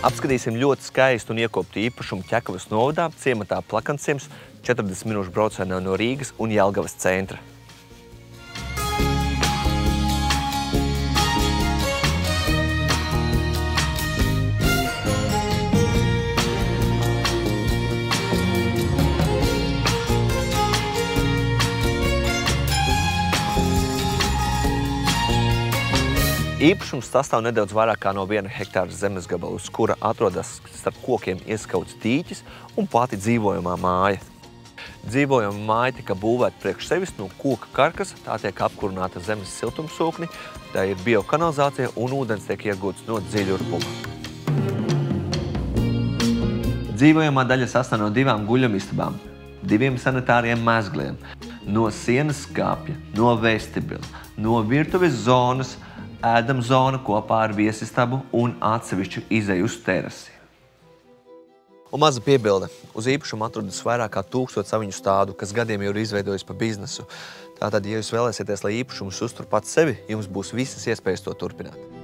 Apskatīsim ļoti skaistu un iekoptu īpašumu Ķekavas novadā, ciematā Plakanciems, 40 minūšu braucienā no Rīgas un Jelgavas centra. Īpašums sastāv nedaudz vairāk kā no 1 hektāra zemes gabala, uz kura atrodas starp kokiem ieskauts dīķis un pati dzīvojamā māja. Dzīvojamā māja tika būvēta priekš sevis no koka karkasa, tā tiek apkurināta zemes siltumsūkni, tā ir biokanalizācija un ūdens tiek iegūts no dziļurpuma. Dzīvojamā daļa sastāv no 2 guļamistabām, 2 sanitāriem mezgliem, no sienas skapja, no vestibila, no virtuves zonas, ēdam zona kopā ar viesistabu un atsevišķu izeju uz terasi. Un maza piebilde. Uz īpašumu atrodas vairāk kā 1000 saviņu stādu, kas gadiem jau ir izveidojis pa biznesu. Tātad, ja jūs vēlēsieties, lai īpašums uztur pats sevi, jums būs visas iespējas to turpināt.